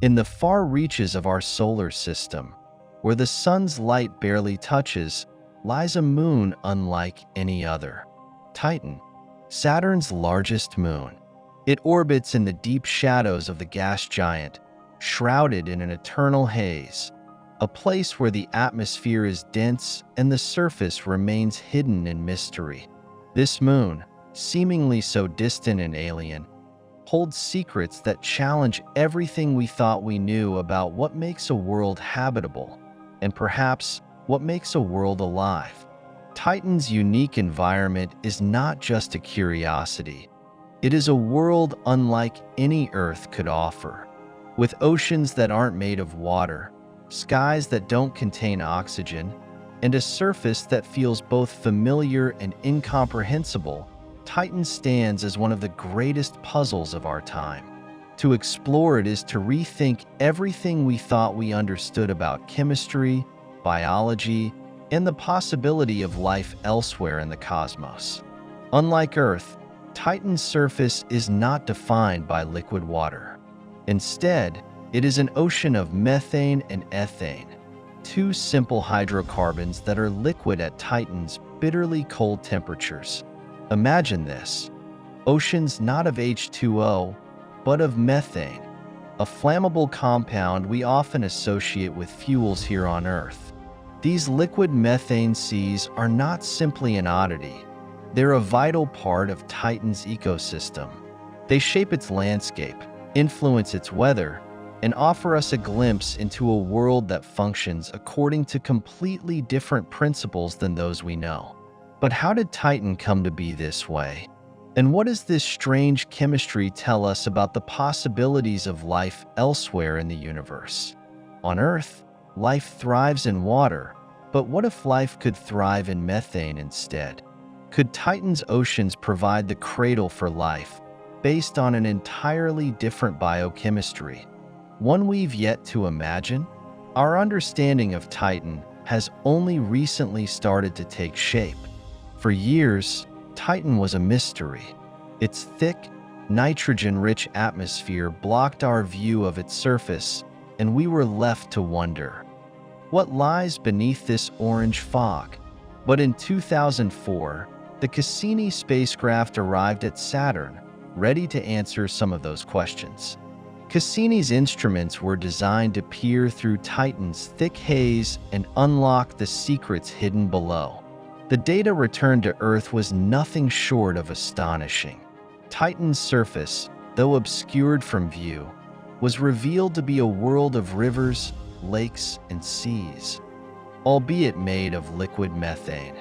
In the far reaches of our solar system, where the sun's light barely touches, lies a moon unlike any other. Titan, Saturn's largest moon. It orbits in the deep shadows of the gas giant, shrouded in an eternal haze, a place where the atmosphere is dense and the surface remains hidden in mystery. This moon, seemingly so distant and alien, holds secrets that challenge everything we thought we knew about what makes a world habitable, and perhaps what makes a world alive. Titan's unique environment is not just a curiosity. It is a world unlike any Earth could offer, with oceans that aren't made of water, skies that don't contain oxygen, and a surface that feels both familiar and incomprehensible. Titan stands as one of the greatest puzzles of our time. To explore it is to rethink everything we thought we understood about chemistry, biology, and the possibility of life elsewhere in the cosmos. Unlike Earth, Titan's surface is not defined by liquid water. Instead, it is an ocean of methane and ethane, two simple hydrocarbons that are liquid at Titan's bitterly cold temperatures. Imagine this: oceans not of H2O, but of methane, a flammable compound we often associate with fuels here on Earth. These liquid methane seas are not simply an oddity. They're a vital part of Titan's ecosystem. They shape its landscape, influence its weather, and offer us a glimpse into a world that functions according to completely different principles than those we know. But how did Titan come to be this way? And what does this strange chemistry tell us about the possibilities of life elsewhere in the universe? On Earth, life thrives in water, but what if life could thrive in methane instead? Could Titan's oceans provide the cradle for life, based on an entirely different biochemistry, one we've yet to imagine? Our understanding of Titan has only recently started to take shape. For years, Titan was a mystery. Its thick, nitrogen-rich atmosphere blocked our view of its surface, and we were left to wonder, what lies beneath this orange fog? But in 2004, the Cassini spacecraft arrived at Saturn, ready to answer some of those questions. Cassini's instruments were designed to peer through Titan's thick haze and unlock the secrets hidden below. The data returned to Earth was nothing short of astonishing. Titan's surface, though obscured from view, was revealed to be a world of rivers, lakes, and seas, albeit made of liquid methane.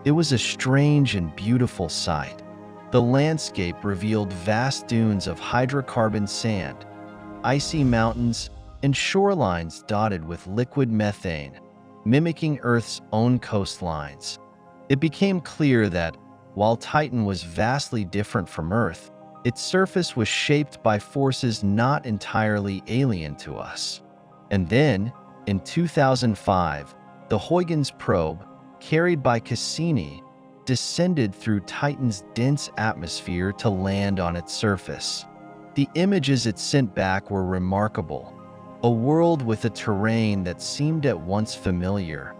It was a strange and beautiful sight. The landscape revealed vast dunes of hydrocarbon sand, icy mountains, and shorelines dotted with liquid methane, mimicking Earth's own coastlines. It became clear that, while Titan was vastly different from Earth, its surface was shaped by forces not entirely alien to us. And then, in 2005, the Huygens probe, carried by Cassini, descended through Titan's dense atmosphere to land on its surface. The images it sent back were remarkable, a world with a terrain that seemed at once familiar,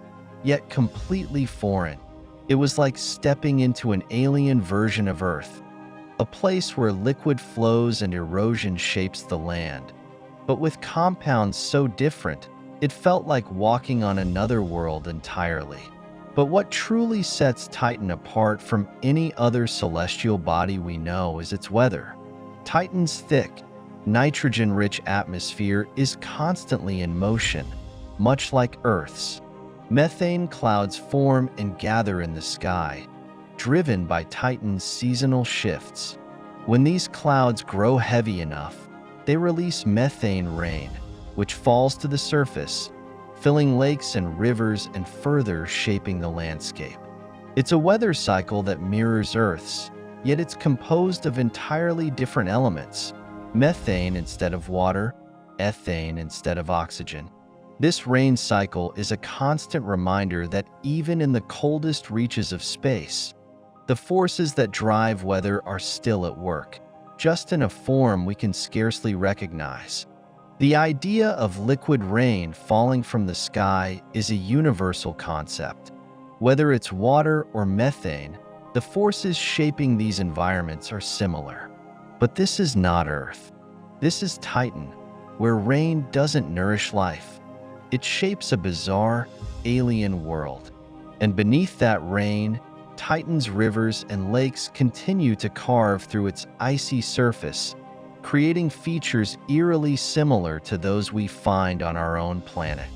yet completely foreign. It was like stepping into an alien version of Earth, a place where liquid flows and erosion shapes the land. But with compounds so different, it felt like walking on another world entirely. But what truly sets Titan apart from any other celestial body we know is its weather. Titan's thick, nitrogen-rich atmosphere is constantly in motion, much like Earth's. Methane clouds form and gather in the sky, driven by Titan's seasonal shifts. When these clouds grow heavy enough, they release methane rain, which falls to the surface, filling lakes and rivers and further shaping the landscape. It's a weather cycle that mirrors Earth's, yet it's composed of entirely different elements: methane instead of water, ethane instead of oxygen. This rain cycle is a constant reminder that even in the coldest reaches of space, the forces that drive weather are still at work, just in a form we can scarcely recognize. The idea of liquid rain falling from the sky is a universal concept. Whether it's water or methane, the forces shaping these environments are similar. But this is not Earth. This is Titan, where rain doesn't nourish life. It shapes a bizarre, alien world. And beneath that rain, Titan's rivers and lakes continue to carve through its icy surface, creating features eerily similar to those we find on our own planet.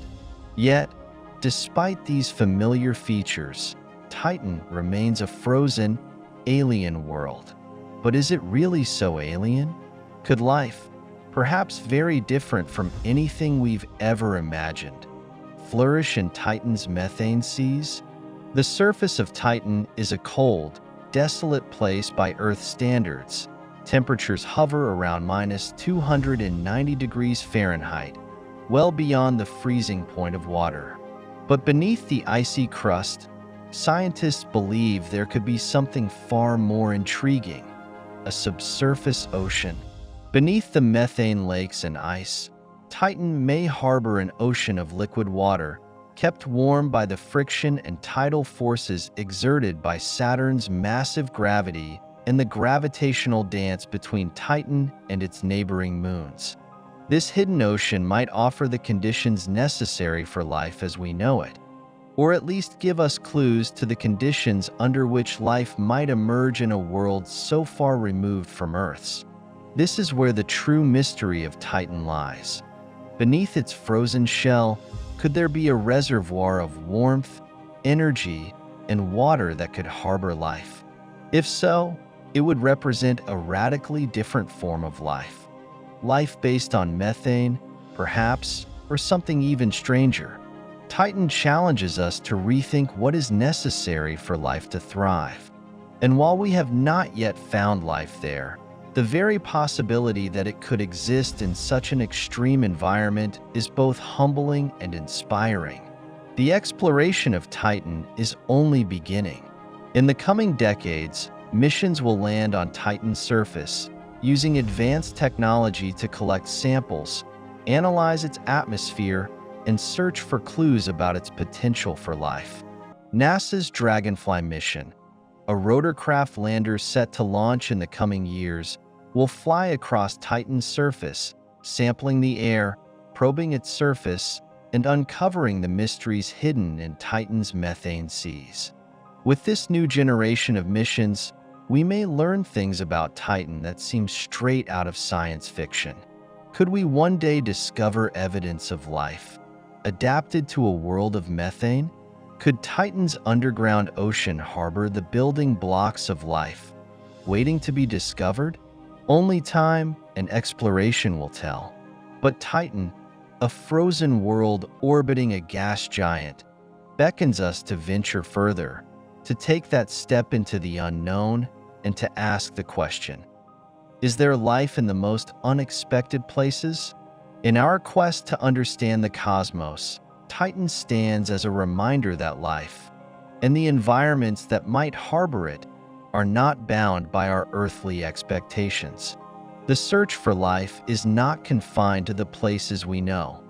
Yet, despite these familiar features, Titan remains a frozen, alien world. But is it really so alien? Could life, perhaps very different from anything we've ever imagined, flourish in Titan's methane seas? The surface of Titan is a cold, desolate place by Earth standards. Temperatures hover around -290 degrees Fahrenheit, well beyond the freezing point of water. But beneath the icy crust, scientists believe there could be something far more intriguing: a subsurface ocean. Beneath the methane lakes and ice, Titan may harbor an ocean of liquid water, kept warm by the friction and tidal forces exerted by Saturn's massive gravity and the gravitational dance between Titan and its neighboring moons. This hidden ocean might offer the conditions necessary for life as we know it, or at least give us clues to the conditions under which life might emerge in a world so far removed from Earth's. This is where the true mystery of Titan lies. Beneath its frozen shell, could there be a reservoir of warmth, energy, and water that could harbor life? If so, it would represent a radically different form of life. Life based on methane, perhaps, or something even stranger. Titan challenges us to rethink what is necessary for life to thrive. And while we have not yet found life there, the very possibility that it could exist in such an extreme environment is both humbling and inspiring. The exploration of Titan is only beginning. In the coming decades, missions will land on Titan's surface, using advanced technology to collect samples, analyze its atmosphere, and search for clues about its potential for life. NASA's Dragonfly mission, a rotorcraft lander set to launch in the coming years, will fly across Titan's surface, sampling the air, probing its surface, and uncovering the mysteries hidden in Titan's methane seas. With this new generation of missions, we may learn things about Titan that seem straight out of science fiction. Could we one day discover evidence of life, adapted to a world of methane? Could Titan's underground ocean harbor the building blocks of life, waiting to be discovered? Only time and exploration will tell. But Titan, a frozen world orbiting a gas giant, beckons us to venture further, to take that step into the unknown, and to ask the question: is there life in the most unexpected places? In our quest to understand the cosmos, Titan stands as a reminder that life, and the environments that might harbor it, are not bound by our earthly expectations. The search for life is not confined to the places we know.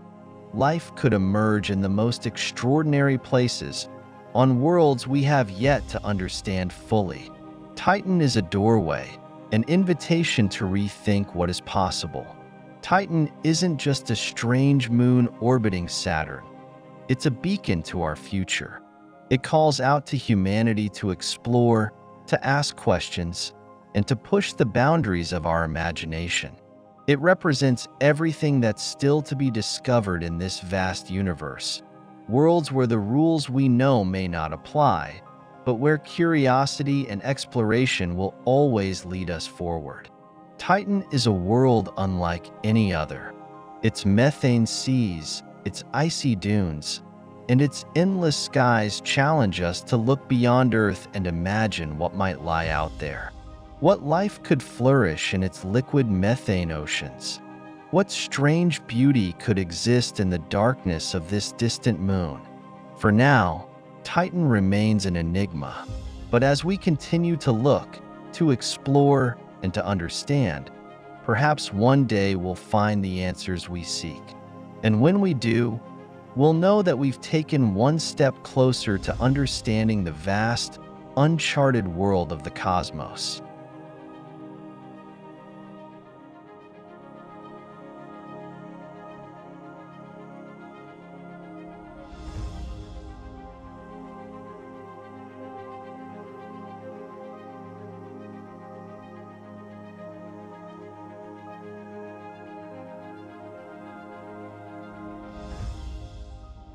Life could emerge in the most extraordinary places, on worlds we have yet to understand fully. Titan is a doorway, an invitation to rethink what is possible. Titan isn't just a strange moon orbiting Saturn. It's a beacon to our future. It calls out to humanity to explore, to ask questions, and to push the boundaries of our imagination. It represents everything that's still to be discovered in this vast universe. Worlds where the rules we know may not apply, but where curiosity and exploration will always lead us forward. Titan is a world unlike any other. Its methane seas, its icy dunes, and its endless skies challenge us to look beyond Earth and imagine what might lie out there. What life could flourish in its liquid methane oceans? What strange beauty could exist in the darkness of this distant moon? For now, Titan remains an enigma, but as we continue to look, to explore, and to understand, Perhaps one day we'll find the answers we seek. And when we do, we'll know that we've taken one step closer to understanding the vast, uncharted world of the cosmos.